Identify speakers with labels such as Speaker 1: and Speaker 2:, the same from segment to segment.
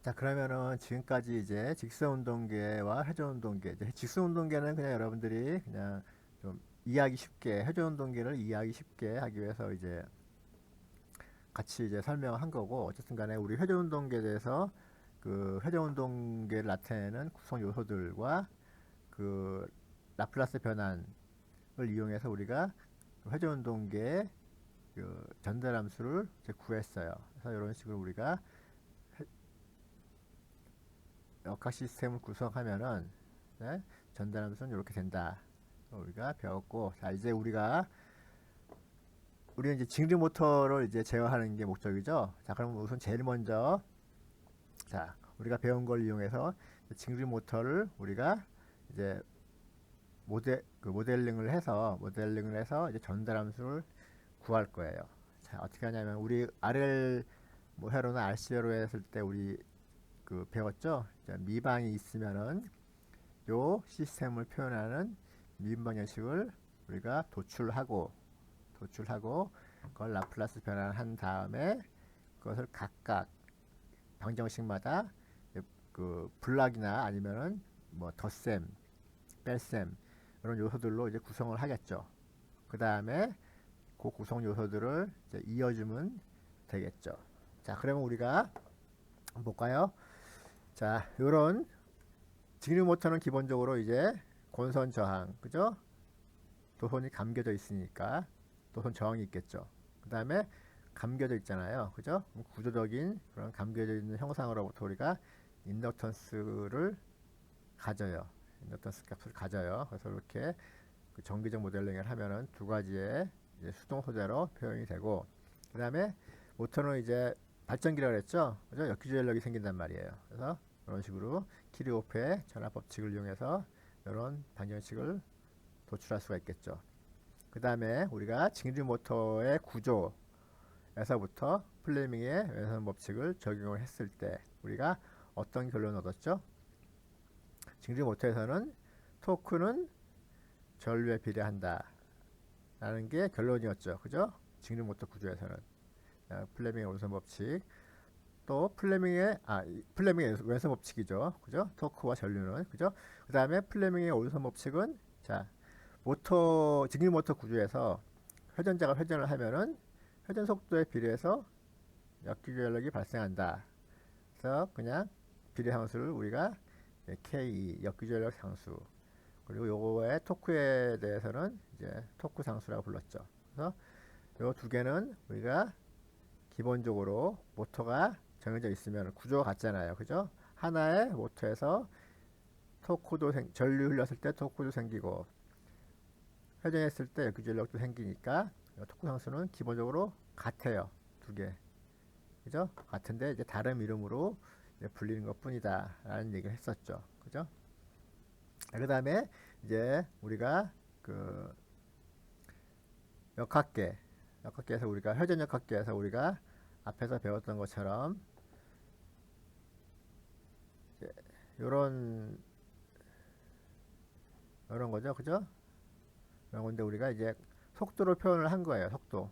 Speaker 1: 자, 그러면은 지금까지 이제 직선운동계와 회전운동계, 이제 직선운동계는 그냥 여러분들이 그냥 좀 이해하기 쉽게, 회전운동계를 이해하기 쉽게 하기 위해서 이제 같이 이제 설명한 거고, 어쨌든 간에 우리 회전운동계에 대해서 그 회전운동계를 나타내는 구성 요소들과 그 라플라스 변환을 이용해서 우리가 회전운동계의 그 전달함수를 이제 구했어요. 그래서 이런 식으로 우리가 역학 시스템을 구성하면은 네, 전달함수는 이렇게 된다. 우리가 배웠고, 자 이제 우리는 이제 직류 모터를 이제 제어하는 게 목적이죠. 자, 그럼 우선 제일 먼저 자 우리가 배운 걸 이용해서 직류 모터를 우리가 이제 모델링을 해서 이제 전달함수를 구할 거예요. 자, 어떻게 하냐면 우리 RL 뭐 회로나 RC회로 했을 때 우리 그 배웠죠. 자, 미방이 있으면은 요 시스템을 표현하는 미분방 형식을 우리가 도출하고 그걸 라플라스 변환한 다음에 그것을 각각 방정식마다 그 블락이나 아니면은 뭐 덧셈, 뺄셈 이런 요소들로 이제 구성을 하겠죠. 그 다음에 그 구성 요소들을 이제 이어주면 되겠죠. 자, 그러면 우리가 볼까요? 자, 요런 직류 모터는 기본적으로 이제 권선 저항, 그죠? 도선이 감겨져 있으니까 도선 저항이 있겠죠. 그 다음에 감겨져 있잖아요. 그죠? 구조적인 그런 감겨져 있는 형상으로부터 우리가 인덕턴스를 가져요. 인덕턴스 값을 가져요. 그래서 이렇게 그 정기적 모델링을 하면은 두 가지의 이제 수동 소재로 표현이 되고, 그 다음에 모터는 이제 발전기라고 했죠. 그죠? 역기조연력이 생긴단 말이에요. 그래서 이런 식으로 키르호프의 전압 법칙을 이용해서 이런 방정식을 도출할 수가 있겠죠. 그 다음에 우리가 직류 모터의 구조에서부터 플레밍의 왼선 법칙을 적용을 했을 때 우리가 어떤 결론을 얻었죠? 직류 모터에서는 토크는 전류에 비례한다 라는 게 결론이었죠. 그죠? 직류 모터 구조에서는 플레밍의 왼선 법칙, 또 플레밍의 왼선 법칙이죠. 그죠? 토크와 전류는. 그죠? 그 다음에 플레밍의 오른손 법칙은 자 직류 모터 구조에서 회전자가 회전을 하면은 회전 속도에 비례해서 역기교열력이 발생한다. 그래서 그냥 비례 상수를 우리가 K 역기교열력 상수, 그리고 요거의 토크에 대해서는 이제 토크 상수라고 불렀죠. 그래서 요 두 개는 우리가 기본적으로 모터가 정해져 있으면 구조가 같잖아요. 그죠? 하나의 모터에서 전류 흘렸을 때 토크도 생기고 회전했을 때 역기전력도 생기니까 토크 상수는 기본적으로 같아요. 두 개. 그죠? 같은데 이제 다른 이름으로 이제 불리는 것 뿐이다 라는 얘기를 했었죠. 그죠? 그 다음에 이제 우리가 그 역학계에서 우리가 회전 역학계에서 우리가 앞에서 배웠던 것처럼 요런 이런 거죠. 그죠? 이런 건데 우리가 이제 속도로 표현을 한 거예요. 속도.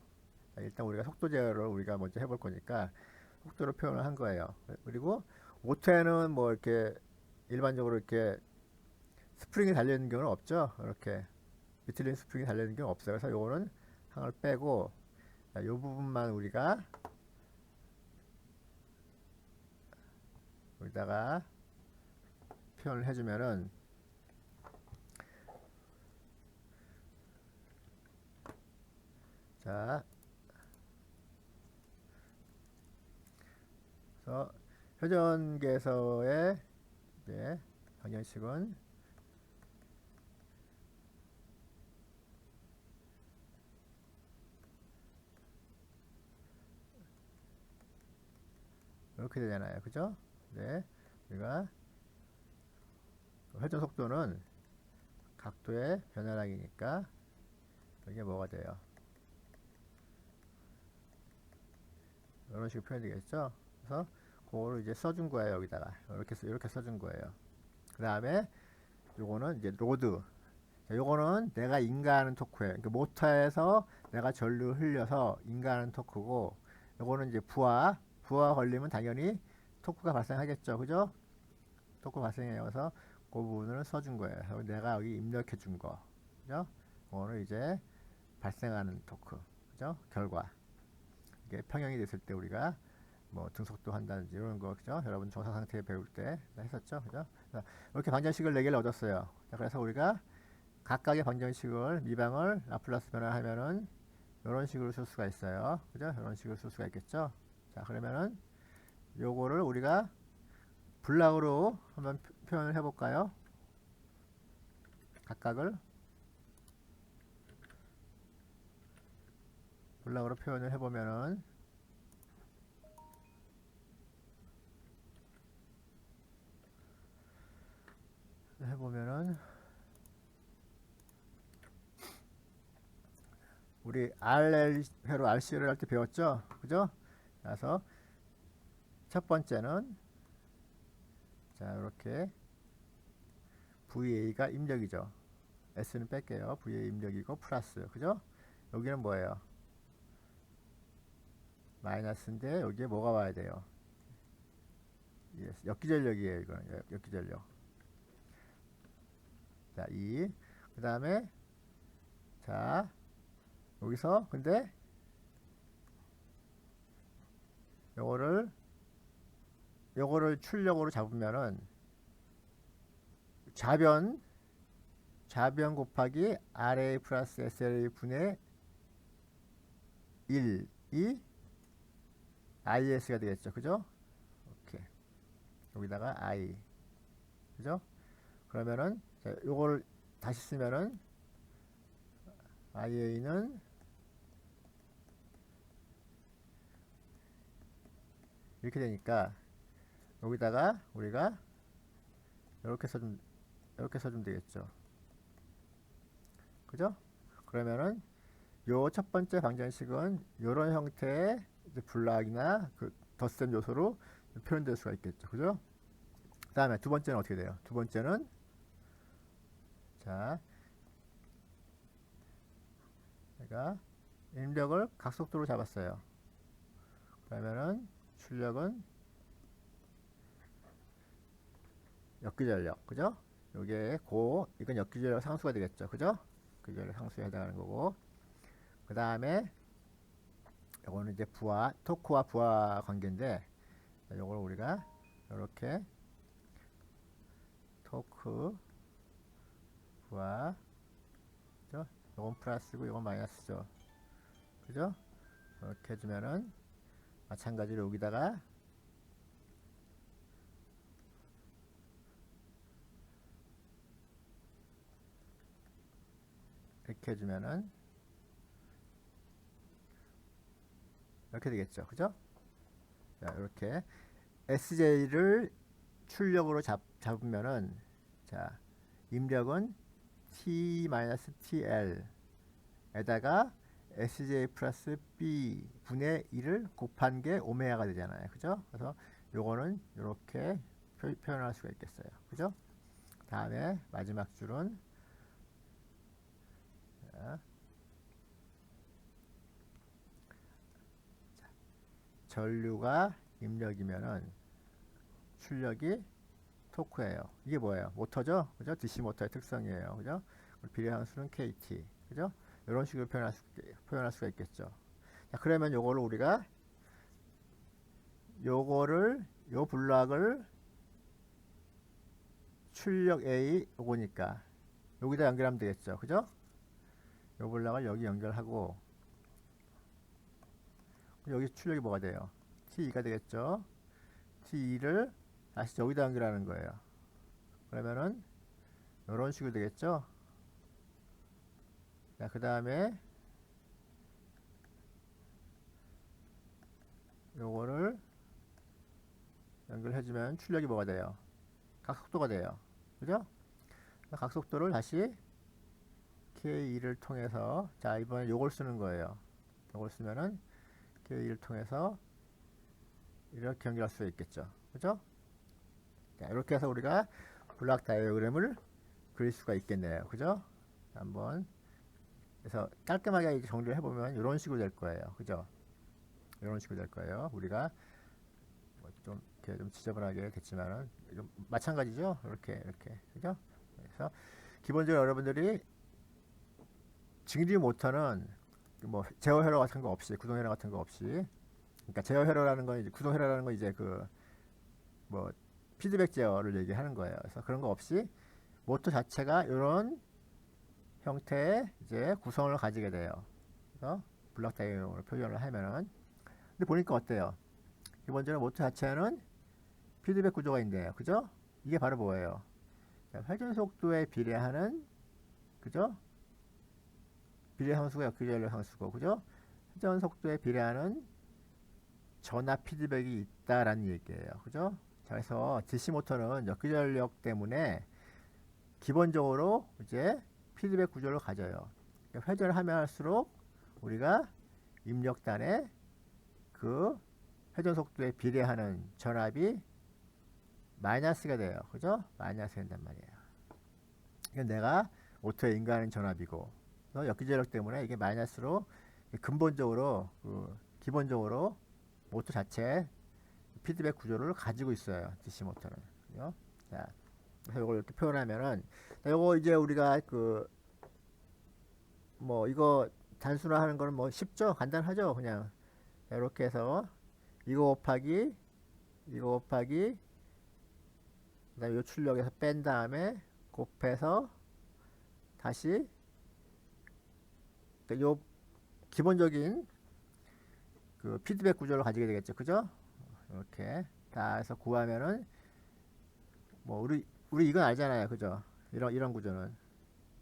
Speaker 1: 일단 우리가 속도 제어를 우리가 먼저 해볼 거니까 속도로 표현을 한 거예요. 그리고 오토에는 뭐 이렇게 일반적으로 이렇게 스프링이 달려있는 경우는 없죠. 이렇게 미틀린 스프링이 달려있는 경우 없어요. 그래서 요거는 항을 빼고 이 부분만 우리가 여기다가 표현을 해주면은 자, 그래서 회전계에서의 이제 방정식은 이렇게 되잖아요. 그죠? 네. 우리가 회전 속도는 각도의 변화량이니까 이게 뭐가 돼요? 이런 식으로 표현이 되겠죠? 그래서 그거를 이제 써준 거예요. 여기다가 이렇게 써준 거예요. 그 다음에 요거는 이제 로드. 자, 요거는 내가 인가하는 토크예요. 그러니까 모터에서 내가 전류 흘려서 인가하는 토크고, 요거는 이제 부하 걸리면 당연히 토크가 발생하겠죠. 그죠? 토크 발생해서 그 부분을 써준 거예요. 내가 여기 입력해 준 거. 그죠? 그거는 이제 발생하는 토크. 그죠? 결과. 이게 평형이 됐을 때 우리가 뭐 등속도 한다든지 이런 거. 그죠? 여러분 정사 상태 배울 때 했었죠. 그죠? 이렇게 방정식을 4개를 얻었어요. 자, 그래서 우리가 각각의 방정식을 미방을 라플라스 변화하면은 이런 식으로 쓸 수가 있어요. 그죠? 이런 식으로 쓸 수가 있겠죠. 자, 그러면은 요거를 우리가 블락으로 한번 표현을 해볼까요? 각각을 블락으로 표현을 해보면은 우리 RL회로 RC를 할 때 배웠죠? 그죠? 그래서 첫 번째는 자, 이렇게 VA가 입력이죠. S는 뺄게요. VA 입력이고 플러스. 그죠? 여기는 뭐예요? 마이너스인데 여기에 뭐가 와야 돼요? 역기전력이에요. 이거는 역기전력. 자, 2. 그 다음에 자, 여기서 근데 요거를 출력으로 잡으면은 좌변 곱하기 RA 플러스 SLA 분의 1이 IS가 되겠죠. 그죠? 이렇게 여기다가 I. 그죠? 그러면은 자, 요거를 다시 쓰면은 IA는 이렇게 되니까 여기다가 우리가 이렇게 써주면 되겠죠. 그죠? 그러면은 요 첫 번째 방정식은 요런 형태의 블락이나 그 덧셈 요소로 표현될 수가 있겠죠. 그죠? 그 다음에 두 번째는 어떻게 돼요? 두 번째는 자, 내가 입력을 각속도로 잡았어요. 그러면은 출력은 역기전력. 그죠? 요게 이건 역기전력 상수가 되겠죠. 그죠? 역기전력 상수에 해당하는 거고. 그 다음에 요거는 이제 토크와 부하 관계인데, 요걸 우리가 이렇게 토크, 부하, 그죠? 요건 플러스고 요건 마이너스죠. 그죠? 이렇게 해주면은 마찬가지로 여기다가 이렇게 해주면은 이렇게 되겠죠. 그죠? 자, 이렇게 SJ를 출력으로 잡으면은 자, 입력은 T-TL 에다가 SJ 플러스 B 분의 1을 곱한 게 오메가가 되잖아요. 그죠? 그래서 요거는 이렇게 표현할 수가 있겠어요. 그죠? 다음에 마지막 줄은 자, 전류가 입력이면은 출력이 토크예요. 이게 뭐예요? 모터죠? 그죠? DC 모터의 특성이에요. 그죠? 비례함수는 KT. 그죠? 이런 식으로 표현할 수가 있겠죠. 자, 그러면 요거를 우리가 요 블락을 출력 A 요거니까 여기다 연결하면 되겠죠. 그죠? 요 블락을 여기 연결하고 여기 출력이 뭐가 돼요? T2가 되겠죠. T2를 다시 여기다 연결하는 거예요. 그러면은 이런 식으로 되겠죠. 자, 그 다음에 요거를 연결해주면 출력이 뭐가 돼요? 각속도가 돼요. 그죠? 각속도를 다시 K2를 통해서 자, 이번엔 요걸 쓰는 거예요. 요걸 쓰면은 K2를 통해서 이렇게 연결할 수 있겠죠. 그죠? 자, 이렇게 해서 우리가 블락 다이어그램을 그릴 수가 있겠네요. 그죠? 한번 그래서 깔끔하게 정리를 해보면 이런 식으로 될 거예요. 그죠? 이런 식으로 될 거예요. 우리가 좀 이렇게 좀 지저분하게 됐지만은 좀 마찬가지죠. 이렇게 그죠? 그래서 기본적으로 여러분들이 증류 모터는 뭐 제어 회로 같은 거 없이 구동 회로 같은 거 없이, 그러니까 제어 회로라는 건 이제 구동 회로라는 건 이제 그 뭐 피드백 제어를 얘기하는 거예요. 그래서 그런 거 없이 모터 자체가 이런 형태의 이제 구성을 가지게 돼요. 그래서 블록 다이어그램으로 표현을 하면은, 근데 보니까 어때요? 기본적으로 모터 자체는 피드백 구조가 있는데요. 그죠? 이게 바로 뭐예요? 회전 속도에 비례하는, 그죠? 비례 상수가 역기전력 상수고, 그죠? 회전 속도에 비례하는 전압 피드백이 있다라는 얘기예요. 그죠? 자, 그래서 DC 모터는 역기전력 때문에 기본적으로 이제 피드백 구조를 가져요. 회전을 하면 할수록 우리가 입력단에 그 회전 속도에 비례하는 전압이 마이너스가 돼요. 그죠? 마이너스 된단 말이에요. 이건 내가 모터에 인가하는 전압이고, 역기전력 때문에 이게 마이너스로 근본적으로 기본적으로 모터 자체 피드백 구조를 가지고 있어요. DC 모터는. 그죠? 자, 그래서 이걸 이렇게 표현하면은, 이거 이제 우리가 뭐 이거 단순화하는 거는 뭐 쉽죠? 간단하죠? 그냥 이렇게 해서 이거 곱하기 그다음에 요 출력에서 뺀 다음에 곱해서 다시 요 기본적인 그 피드백 구조를 가지게 되겠죠. 그죠? 이렇게 다 해서 구하면은 뭐 우리 이건 알잖아요. 그죠? 이런 구조는.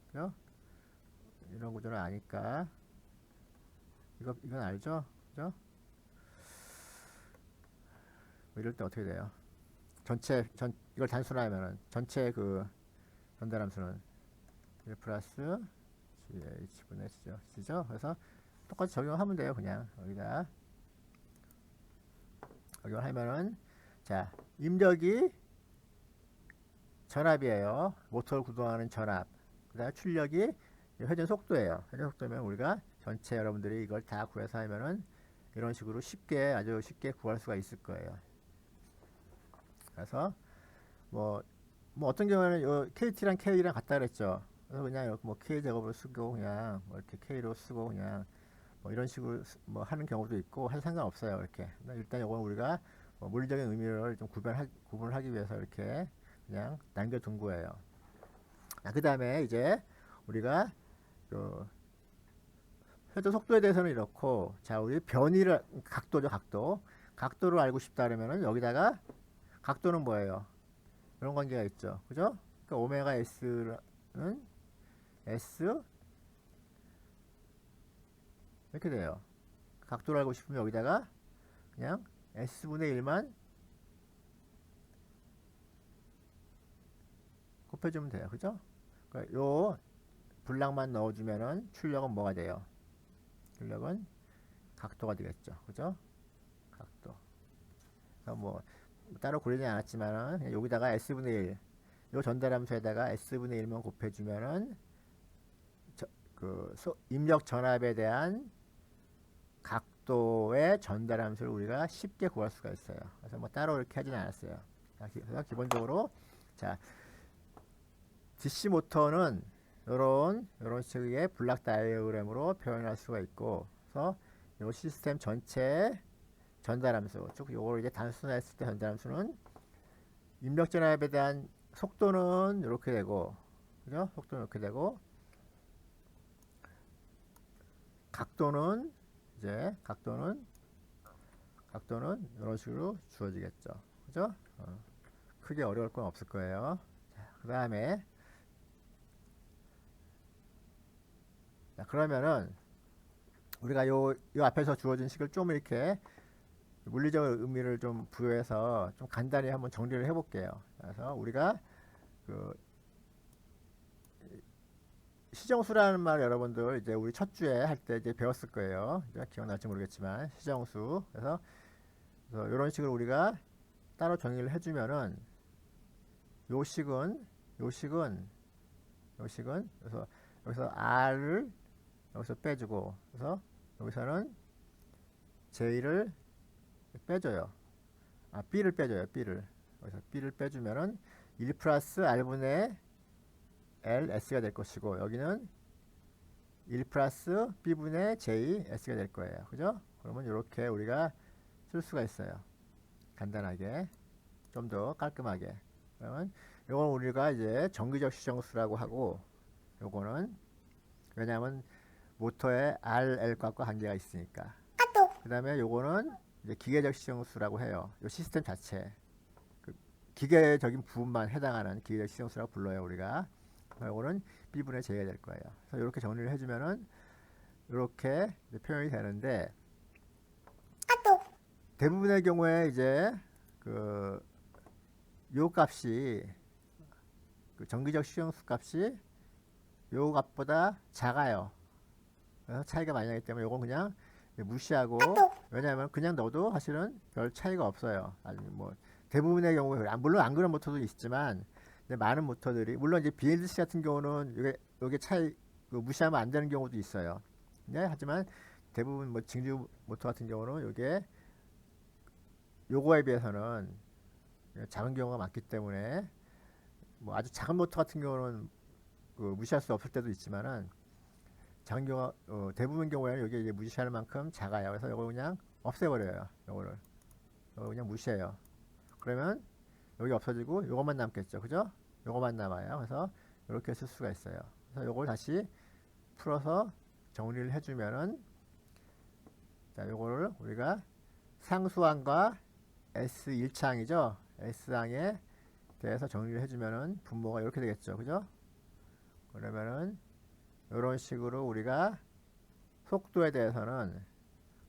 Speaker 1: 그죠? 이런 구조는 아니까 이건 알죠? 그죠? 뭐 이럴 때 어떻게 돼요? 이걸 단순화하면은 전체 그 전달함수는 1 플러스 GH분의 C죠. 그래서 똑같이 적용하면 돼요. 그냥 여기다 적용하면은, 자, 입력이 전압이에요. 모터를 구동하는 전압. 그 다음에 출력이 회전 속도예요. 회전 속도면 우리가 전체 여러분들이 이걸 다 구해서 하면은 이런 식으로 아주 쉽게 구할 수가 있을 거예요. 그래서 뭐 어떤 경우에는 요 KT랑 K랑 같다 그랬죠. 그래서 그냥 이렇게 뭐 K 제곱을 쓰고 그냥 뭐 이렇게 K로 쓰고 그냥 뭐 이런 식으로 뭐 하는 경우도 있고 해서 상관없어요. 이렇게 일단 이건 우리가 뭐 물리적인 의미를 좀 구분을 하기 위해서 이렇게 그냥 남겨둔 거예요. 그 다음에 이제 우리가 그 회전 속도에 대해서는 이렇고, 자, 우리 변이를 각도죠. 각도를 알고 싶다 그러면은 여기다가 각도는 뭐예요? 이런 관계가 있죠. 그죠? 그러니까 오메가 S는 S 이렇게 돼요. 각도를 알고 싶으면 여기다가 그냥 S분의 1만 곱해주면 돼요. 그죠? 그러니까 요 분량만 넣어주면은 출력은 뭐가 돼요? 출력은 각도가 되겠죠. 그죠? 각도. 그러니까 뭐 따로 고르지 않았지만은 여기다가 S분의 1, 요 전달함수에다가 S분의 1만 곱해주면은 입력 전압에 대한 각도의 전달함수를 우리가 쉽게 구할 수가 있어요. 그래서 뭐 따로 이렇게 하지는 않았어요. 그래서 기본적으로, 자, DC 모터는 이런 식의 블락 다이어그램으로 표현할 수가 있고, 그래서 이 시스템 전체 전달함수, 즉 요걸 이제 단순화했을 때 전달함수는 입력 전압에 대한 속도는 이렇게 되고, 그죠? 속도는 이렇게 되고, 각도는 이런 식으로 주어지겠죠. 그죠? 크게 어려울 건 없을 거예요. 그 다음에, 그러면은 우리가 요 앞에서 주어진 식을 좀 이렇게 물리적 의미를 좀 부여해서 좀 간단히 한번 정리를 해볼게요. 그래서 우리가 그 시정수라는 말 여러분들 이제 우리 첫 주에 할 때 이제 배웠을 거예요. 이제 기억날지 모르겠지만 시정수. 그래서 이런 식으로 우리가 따로 정의를 해주면은 요 식은 그래서 여기서 R을 여기서 빼주고, 그래서 여기서는 J를 빼줘요. b를 빼줘요. b를. 그래서 b를 빼주면은 1 플러스 r분의 l s가 될 것이고, 여기는 1 플러스 b분의 j s가 될 거예요. 그죠? 그러면 이렇게 우리가 쓸 수가 있어요. 간단하게. 좀 더 깔끔하게. 그러면 이건 우리가 이제 정기적 시정수라고 하고, 요거는 왜냐하면 모터의 RL 값과 관계가 있으니까. 그 다음에 요거는 이제 기계적 시정수라고 해요. 요 시스템 자체. 그 기계적인 부분만 해당하는 기계적 시정수라고 불러요, 우리가. 요거는 B분의 J가 될 거예요. 그래서 이렇게 정리를 해주면은 이렇게 표현이 되는데, 대부분의 경우에 이제 요 값이 그 정기적 시정수 값이 요 값보다 작아요. 그래서 차이가 많이 나기 때문에 요건 그냥 무시하고, 왜냐하면 그냥 넣어도 사실은 별 차이가 없어요. 아니 뭐 대부분의 경우에 물론 안 그런 모터도 있지만, 많은 모터들이 물론 이제 BLDC 같은 경우는 요게 차이 무시하면 안 되는 경우도 있어요. 네, 하지만 대부분 뭐 증류 모터 같은 경우는 요거에 비해서는 작은 경우가 많기 때문에, 뭐 아주 작은 모터 같은 경우는 무시할 수 없을 때도 있지만은, 작은 경우 대부분 경우에는 여기 이제 무시할 만큼 작아요. 그래서 이거 그냥 없애버려요. 요거 그냥 무시해요. 그러면 여기 없어지고 요것만 남겠죠. 그죠? 요것만 남아요. 그래서 이렇게 쓸 수가 있어요. 그래서 요걸 다시 풀어서 정리를 해주면은, 자, 요거를 우리가 상수항과 S1창이죠. S항에 대해서 정리를 해주면은 분모가 이렇게 되겠죠. 그죠? 그러면은 이런 식으로 우리가 속도에 대해서는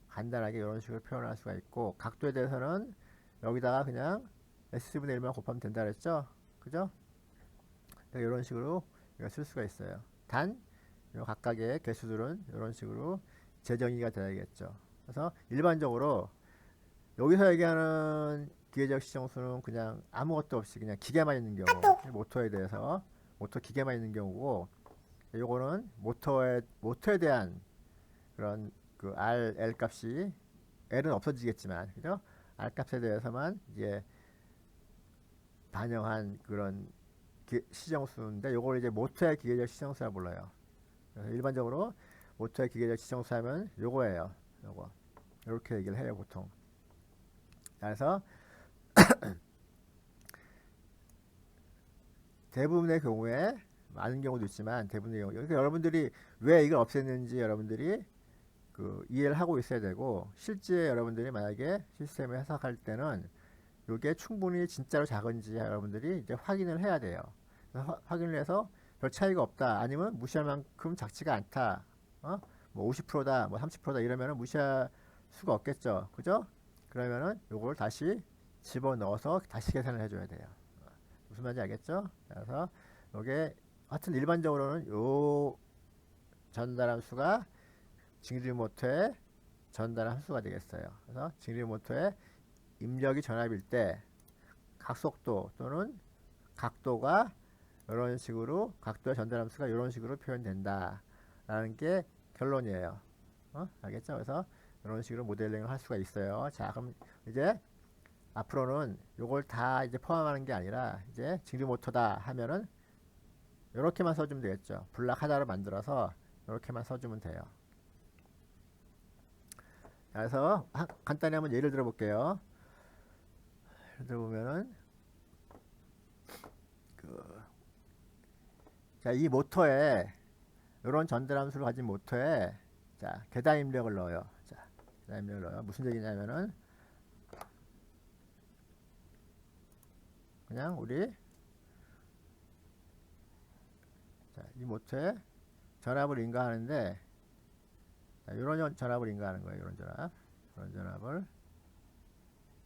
Speaker 1: 간단하게 이런 식으로 표현할 수가 있고, 각도에 대해서는 여기다가 그냥 S분의 1만 곱하면 된다 그랬죠? 그죠? 이런 식으로 쓸 수가 있어요. 단, 각각의 개수들은 이런 식으로 재정의가 되야겠죠. 그래서 일반적으로 여기서 얘기하는 기계적 시정수는 그냥 아무것도 없이 그냥 기계만 있는 경우, 모터에 대해서 모터 기계만 있는 경우고, 요거는 모터에 대한 그런 R, L 값이, L은 없어지겠지만, 그죠? R 값에 대해서만 이제 반영한 그런 시정수인데, 요걸 이제 모터의 기계적 시정수라 불러요. 그래서 일반적으로 모터의 기계적 시정수 하면 요거예요. 요거. 이렇게 얘기를 해요, 보통. 그래서 대부분의 경우에, 많은 경우도 있지만 대부분의 경우, 그러니까 여러분들이 왜 이걸 없앴는지 여러분들이 이해를 하고 있어야 되고, 실제 여러분들이 만약에 시스템을 해석할 때는 이게 충분히 진짜로 작은지 여러분들이 이제 확인을 해야 돼요. 확인을 해서 별 차이가 없다, 아니면 무시할 만큼 작지가 않다, 뭐 50%다, 뭐 30%다 이러면은 무시할 수가 없겠죠. 그죠? 그러면은 요걸 다시 집어넣어서 다시 계산을 해줘야 돼요. 무슨 말인지 알겠죠? 그래서 요게 하여튼 일반적으로는 요 전달함수가 징류 모터의 전달함수가 되겠어요. 그래서 징류 모터의 입력이 전압일 때 각속도 또는 각도가 이런 식으로, 각도의 전달함수가 이런 식으로 표현된다 라는 게 결론이에요. 알겠죠? 그래서 이런 식으로 모델링을 할 수가 있어요. 자, 그럼 이제 앞으로는 요걸 다 이제 포함하는 게 아니라, 이제 징류 모터다 하면은 이렇게만 써주면 되겠죠. 블락 하나로 만들어서 이렇게만 써주면 돼요. 그래서 간단히 한번 예를 들어 볼게요. 예를 들어 보면은 자, 이 모터에, 이런 전달함수를 가진 모터에, 자, 계단 입력을 넣어요. 자, 계단 입력을 넣어요. 무슨 얘기냐면은 그냥 우리, 자, 이 모터에 전압을 인가하는데, 자, 이런 전압을 인가하는 거예요. 이런 전압을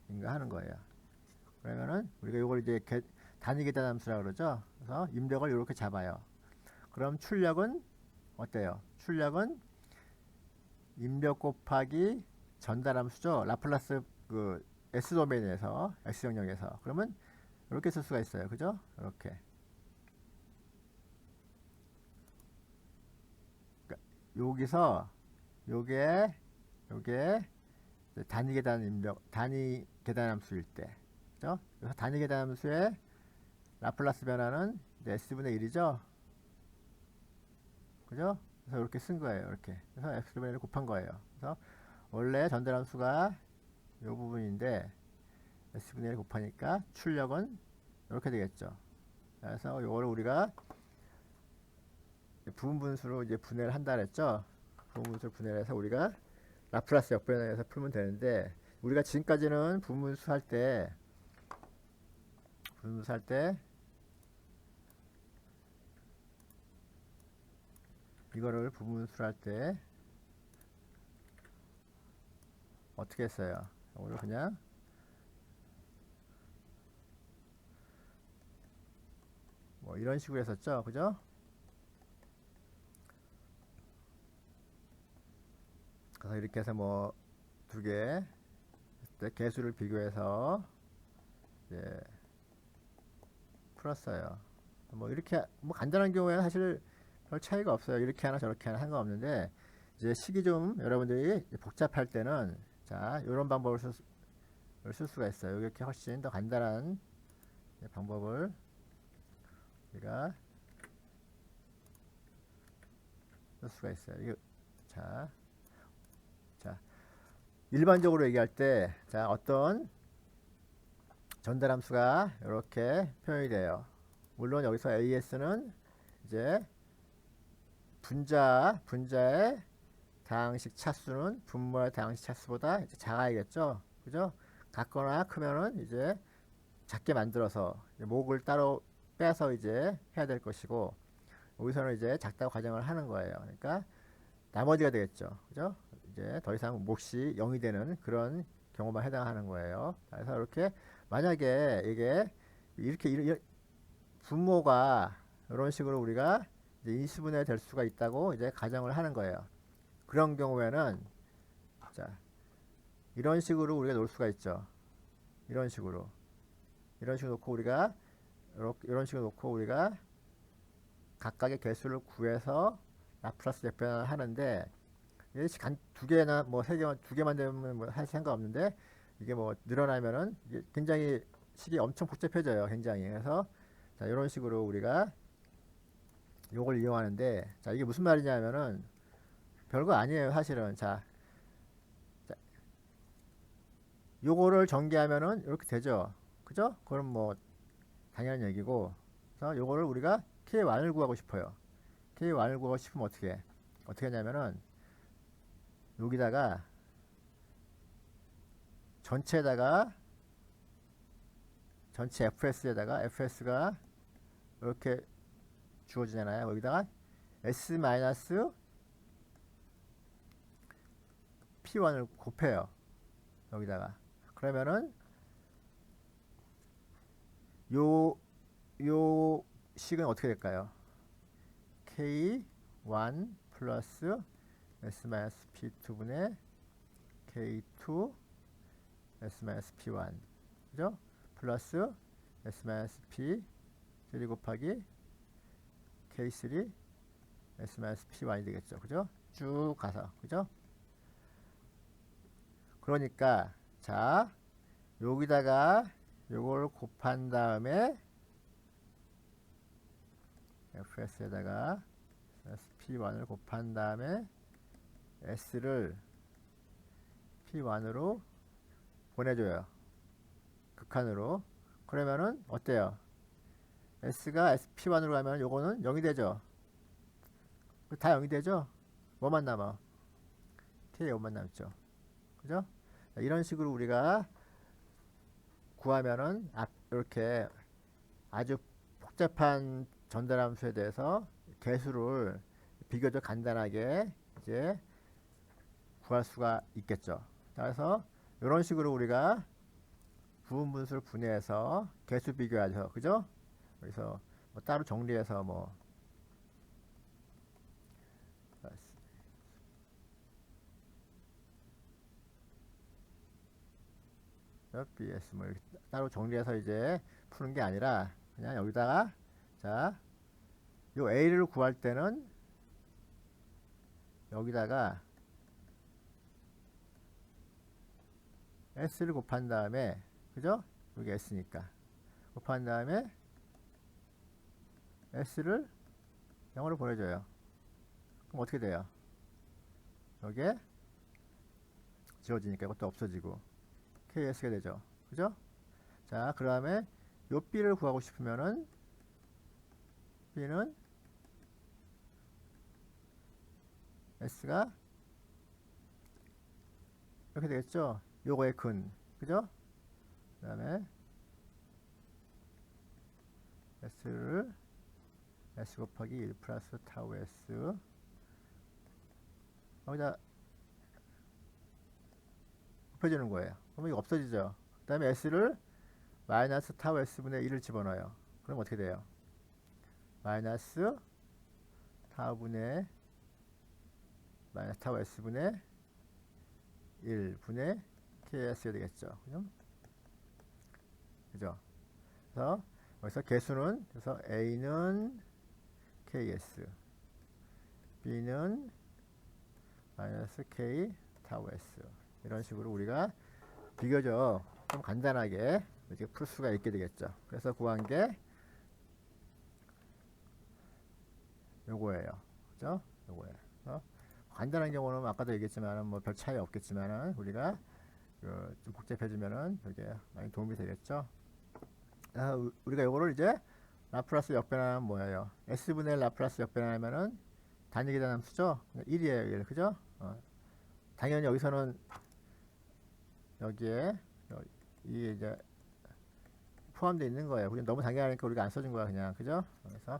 Speaker 1: 인가하는 거예요. 그러면은 우리가 이걸 이제 단위 계단 함수라고 그러죠. 그래서 입력을 이렇게 잡아요. 그럼 출력은 어때요? 출력은 입력 곱하기 전달함수죠. 라플라스 S 도메인에서, X 영역에서. 그러면 이렇게 쓸 수가 있어요. 그죠? 이렇게. 그러니까 여기서 요게 단위 계단 입력, 단위 계단함수일 때, 그죠? 그래서 단위 계단함수의 라플라스 변화는 s분의 1이죠, 그죠? 그래서 이렇게 쓴 거예요, 이렇게. 그래서 x분의 1을 곱한 거예요. 그래서 원래 전달함수가 이 부분인데 s분의 1 곱하니까 출력은 이렇게 되겠죠. 그래서 이거를 우리가 부분분수로 이제 분해를 한다 그랬죠. 부분분수로 분해를 해서 우리가 라플라스 역변화해서 풀면 되는데, 우리가 지금까지는 부분분수 할 때 이거를 부분분수를 할 때 어떻게 했어요? 오늘 그냥 뭐 이런 식으로 했었죠, 그죠? 그래서 이렇게 해서 뭐 두 개 개수를 비교해서 이제 풀었어요. 뭐 이렇게 뭐 간단한 경우에는 사실 별 차이가 없어요. 이렇게 하나 저렇게 하나 상관없는데, 이제 식이 좀 여러분들이 복잡할 때는 자 이런 방법을 쓸 수가 있어요. 이렇게 훨씬 더 간단한 방법을 우리가 쓸 수가 있어요. 이거 자 일반적으로 얘기할 때 자 어떤 전달함수가 이렇게 표현이 돼요. 물론 여기서 AS는 이제 분자의 다항식 차수는 분모의 다항식 차수보다 이제 작아야겠죠, 그죠? 같거나 크면은 이제 작게 만들어서 목을 따로 빼서 이제 해야 될 것이고, 여기서는 이제 작다고 가정을 하는 거예요. 그러니까 나머지가 되겠죠, 그죠? 이제 더 이상 몫이 0이 되는 그런 경우만 해당하는 거예요. 그래서 이렇게 만약에 이게 이렇게 분모가 이런 식으로 우리가 이제 인수분해 될 수가 있다고 이제 가정을 하는 거예요. 그런 경우에는 자 이런 식으로 우리가 놓을 수가 있죠. 이런 식으로 놓고 우리가 이런 식으로 놓고 우리가 각각의 개수를 구해서 라플라스 역변을 하는데, 두 개나 뭐 세 개만 두 개만 되면 뭐 할 상관없는데, 이게 뭐 늘어나면은 이게 굉장히 식이 엄청 복잡해져요, 굉장히. 그래서 자 이런 식으로 우리가 요걸 이용하는데, 자 이게 무슨 말이냐면은 별거 아니에요, 사실은. 자 요거를 전개하면은 이렇게 되죠, 그죠? 그럼 뭐 당연한 얘기고. 그래서 요거를 우리가 K1을 구하고 싶어요. K1을 구하고 싶으면 어떻게 하냐면은 여기다가 전체 FS에다가 FS가 이렇게 주어지잖아요. 여기다가 S-P1을 곱해요, 여기다가. 그러면은 요 식은 어떻게 될까요? K1 플러스 S-P2분의 K2 S-P1, 그죠? 플러스 S-P3 곱하기 K3 S-P1이 되겠죠, 그죠? 쭉 가서, 그죠? 그러니까 자 여기다가 요걸 곱한 다음에 FS에다가 P1을 곱한 다음에 S를 P1으로 보내줘요, 극한으로. 그러면은 어때요? S가 P1으로 가면 요거는 0이 되죠. 다 0이 되죠. 뭐만 남아? K0만 남죠, 그죠? 이런 식으로 우리가 구하면은 이렇게 아주 복잡한 전달함수에 대해서 개수를 비교적 간단하게 이제 구할 수가 있겠죠. 그래서 이런 식으로 우리가 부분분수를 분해해서 개수 비교하죠, 그죠? 그래서 뭐 따로 정리해서 뭐 BS 뭐 이렇게 따로 정리해서 이제 푸는 게 아니라 그냥 여기다가 자 요 A를 구할 때는 여기다가 S를 곱한 다음에, 그죠? 여기 S니까 곱한 다음에 S를 0으로 보내줘요. 그럼 어떻게 돼요? 여기에 지워지니까 이것도 없어지고 KS가 되죠. 그죠? 자, 그 다음에 요 B를 구하고 싶으면은 B는 S가 이렇게 되겠죠. 요거의 근, 그죠? 그 다음에 S를 S 곱하기 1 플러스 타우 S 여기다 곱해주는 거예요. 그러면 이거 없어지죠. 그 다음에 S를 마이너스 타우 S분의 1을 집어넣어요. 그럼 어떻게 돼요? 마이너스 타우분의 마이너스 타우 S분의 1분의 KS가 되겠죠. 그죠? 그죠? 그래서 여기서 개수는 그래서 A는 KS, B는 마이너스 K 타우 S 이런 식으로 우리가 비교적 좀 간단하게 이렇게 풀 수가 있게 되겠죠. 그래서 구한 게 요거예요. 그죠? 요거예요. 간단한 경우는 아까도 얘기했지만 뭐 별 차이 없겠지만은 우리가 좀 복잡해지면은 이게 많이 도움이 되겠죠. 우리가 요거를 이제 라플라스 역변하면 뭐예요? S분의 1 라플라스 역변하면은 단위계단 함수죠? 1이에요, 1. 그죠? 당연히 여기서는 여기에 이게 이제 포함되어 있는 거예요. 우리 너무 당연하니까 우리가 안 써준 거야, 그냥. 그죠? 그래서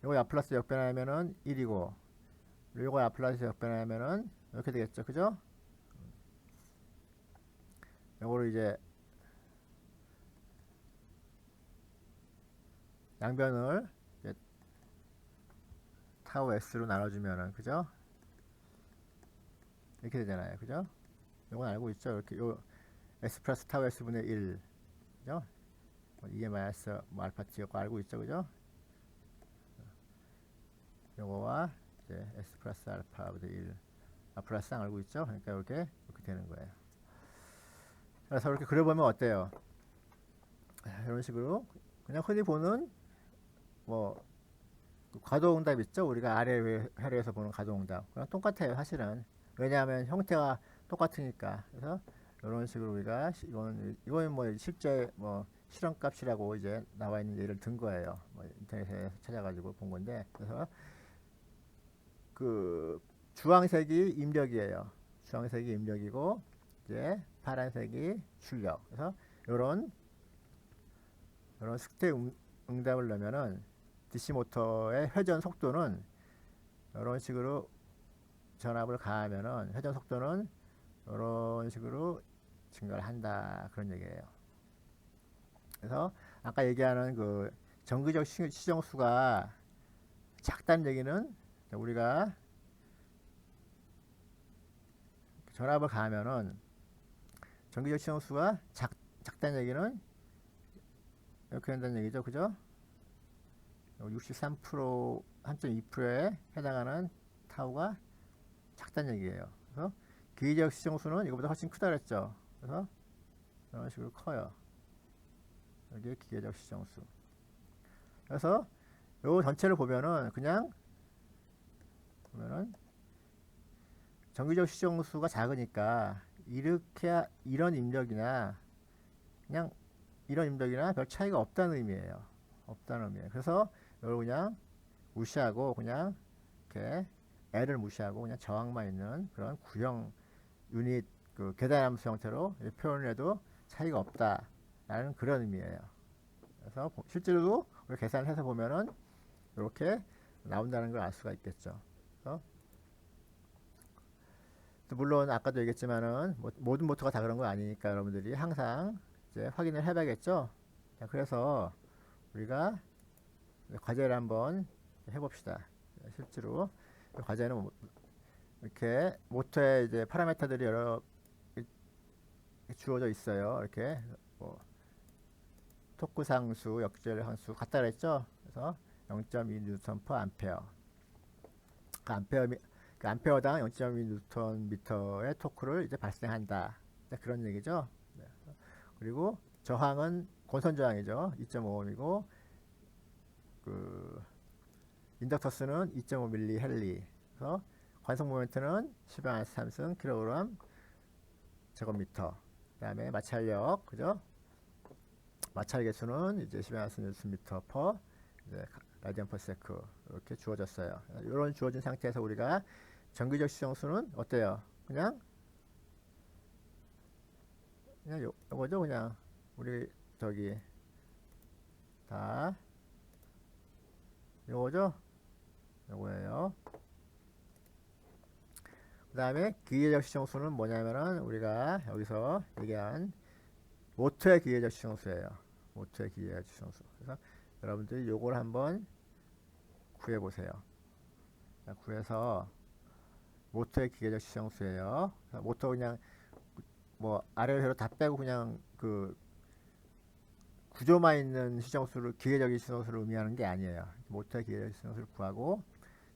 Speaker 1: 요거 라플라스 역변하면은 1이고 요거 라플라스 역변하면은 이렇게 되겠죠. 그죠? 요거를 이제 양변을 이제 타우 S로 나눠주면은, 그죠? 이렇게 되잖아요. 그죠? 요건 알고 있죠? 이렇게 요 S 플러스 타우 S분의 1. 그죠? 이게 마이너스 뭐 알파 T였고 알고 있죠? 그죠? 요거와 이제 S 플러스 알파분의 1. 플러스랑 알고 있죠? 그러니까 이렇게 되는 거예요. 그래서 이렇게 그려보면 어때요? 이런 식으로 그냥 흔히 보는 뭐 가도응답 있죠? 우리가 아래 회로에서 보는 가도응답 그랑 똑같아요, 사실은. 왜냐하면 형태가 똑같으니까. 그래서 이런 식으로 우리가 이건 뭐 실제 뭐 실험값이라고 이제 나와 있는 예를 든 거예요. 뭐 인터넷에서 찾아가지고 본 건데, 그래서 그 주황색이 입력이에요. 주황색이 입력이고 이제 파란색이 출력. 그래서 이런 스테 응답을 넣으면은 DC 모터의 회전 속도는 이런 식으로 전압을 가하면은 회전 속도는 이런 식으로 증가를 한다, 그런 얘기예요. 그래서 아까 얘기하는 그 정기적 시정수가 작다는 얘기는 우리가 전압을 가하면은 정기적 시정수가 작다는 얘기는 이렇게 된다는 얘기죠. 그죠? 63% 3.2%에 해당하는 타우가 작다는 얘기예요. 그래서 기계적 시정수는 이거보다 훨씬 크다 그랬죠. 그래서 이런 식으로 커요. 여기 기계적 시정수. 그래서 요 전체를 보면은 그냥 정기적 시정수가 작으니까 이런 입력이나 그냥 이런 입력이나 별 차이가 없다는 의미예요. 없다는 의미예요. 그래서 이걸 그냥 무시하고 그냥 이렇게 L을 무시하고 그냥 저항만 있는 그런 구형 유닛 그 계단함수 형태로 표현해도 차이가 없다라는 그런 의미예요. 그래서 실제로도 우리 계산을 해서 보면은 이렇게 나온다는 걸 알 수가 있겠죠. 물론 아까도 얘기했지만은 모든 모터가 다 그런 거 아니니까 여러분들이 항상 이제 확인을 해봐야겠죠. 자, 그래서 우리가 과제를 한번 해봅시다. 실제로 과제는 이렇게 모터에 이제 파라미터들이 여러 주어져 있어요. 이렇게 뭐 토크 상수, 역질 상수 같다 그랬죠. 그래서 0.2 뉴턴 퍼 암페어. 그 암페어당 0.2 뉴턴 미터의 토크를 이제 발생한다. 그런 얘기죠. 그리고 저항은 권선 저항이죠. 2.5옴이고 그 인덕터스는 2.5mH. 그래서 관성 모멘트는 10의 3승 킬로그램 제곱미터. 그다음에 마찰력, 그죠? 마찰 개수는 이제 10의 3승 뉴턴미터 퍼 이제 라디안 퍼 세크 이렇게 주어졌어요. 이런 주어진 상태에서 우리가 정기적 시정수는 어때요? 그냥 요거죠. 그냥 우리 저기 다 요거죠. 요거예요. 그 다음에 기계적 시정수는 뭐냐면은 우리가 여기서 얘기한 모터의 기계적 시정수예요. 모터의 기계적 시정수. 그래서 여러분들이 요걸 한번 구해보세요. 구해서 모터의 기계적 시정수예요. 모터 그냥 뭐 아래로 위로 다 빼고 그냥 그 구조만 있는 시정수를 기계적인 시정수를 의미하는 게 아니에요. 모터의 기계적 시정수를 구하고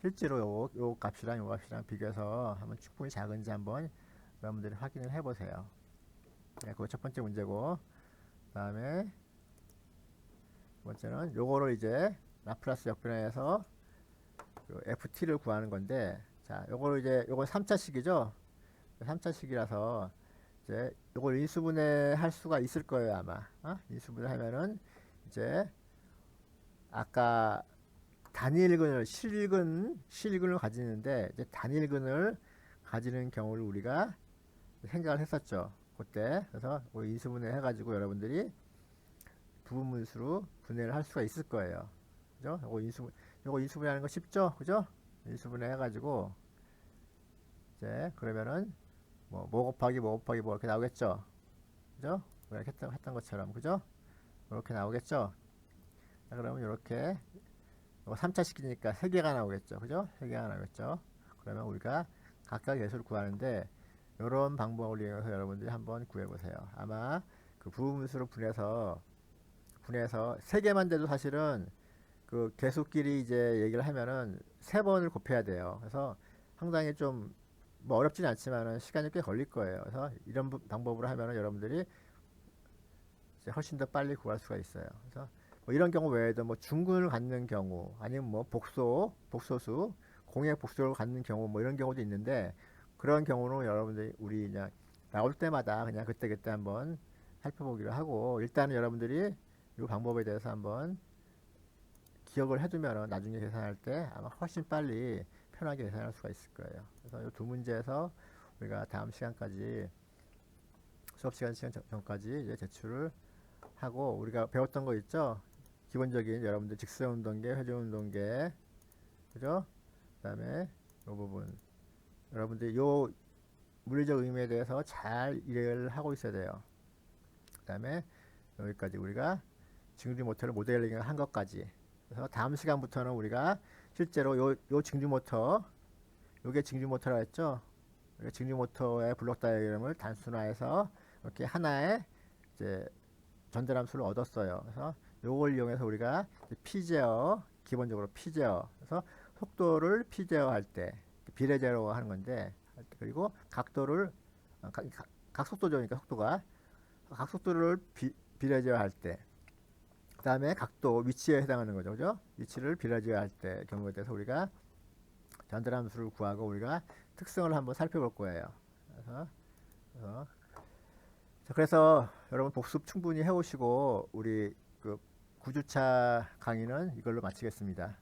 Speaker 1: 실제로 요 값이랑 요 값이랑 비교해서 한번 충분히 작은지 한번 여러분들이 확인을 해보세요. 네, 그거 첫 번째 문제고, 그 다음에 두 번째는 요거를 이제 라플라스 역변해서 그 FT를 구하는 건데, 자, 요거를 이제 요거 3차식이죠. 3차식이라서 이제 요걸 인수분해 할 수가 있을 거예요, 아마. 인수분해 하면은 이제 아까 단일근을 실근을 가지는데 이제 단일근을 가지는 경우를 우리가 생각을 했었죠. 그때 그래서 인수분해 해가지고 여러분들이 부분분수로 분해를 할 수가 있을 거예요. 그죠? 요거 인수분해하는 거 쉽죠? 그죠? 인수분해 해가지고 이제 그러면은 뭐 곱하기 뭐 이렇게 나오겠죠? 그죠? 이렇게 했던 것처럼 그죠? 이렇게 나오겠죠? 자, 그러면 이렇게 3차식이니까 3개가 나오겠죠. 그죠? 3개가 나오겠죠. 그러면 우리가 각각 개수를 구하는데 이런 방법을 이용해서 여러분들이 한번 구해보세요. 아마 그 부분수로 분해서 3개만 돼도 사실은 그 개수끼리 이제 얘기를 하면은 3번을 곱해야 돼요. 그래서 상당히 좀 뭐 어렵진 않지만은 시간이 꽤 걸릴 거예요. 그래서 이런 방법으로 하면은 여러분들이 이제 훨씬 더 빨리 구할 수가 있어요. 그래서 뭐 이런 경우 외에도 뭐 중근을 갖는 경우 아니면 뭐 복소수 공의 복소를 갖는 경우 뭐 이런 경우도 있는데 그런 경우는 여러분들이 우리 그냥 나올 때마다 그냥 그때그때 한번 살펴보기로 하고 일단은 여러분들이 이 방법에 대해서 한번 기억을 해두면 나중에 계산할 때 아마 훨씬 빨리 편하게 계산할 수가 있을 거예요. 그래서 이 두 문제에서 우리가 다음 시간까지 수업 시간 전까지 이제 제출을 하고 우리가 배웠던 거 있죠? 기본적인 여러분들 직선 운동계, 회전 운동계, 그죠? 그다음에 이 부분 여러분들 요 물리적 의미에 대해서 잘 이해를 하고 있어야 돼요. 그다음에 여기까지 우리가 증류 모터를 모델링을 한 것까지. 그래서 다음 시간부터는 우리가 실제로 요 증류 모터, 요게 증류 모터라고 했죠? 증류 모터의 블록 다이어그램을 단순화해서 이렇게 하나의 이제 전달함수를 얻었어요. 그래서 요걸 이용해서 우리가 피제어, 기본적으로 피제어, 그래서 속도를 피제어 할 때 비례제어라고 하는 건데, 그리고 각도를 각속도죠니까 속도가 각속도를 비례제어 할 때, 그 다음에 각도 위치에 해당하는 거죠, 그죠? 위치를 비례제어 할 때 경우에 대해서 우리가 전달함수를 구하고 우리가 특성을 한번 살펴볼 거예요. 그래서 여러분 복습 충분히 해오시고 우리 그 9주차 강의는 이걸로 마치겠습니다.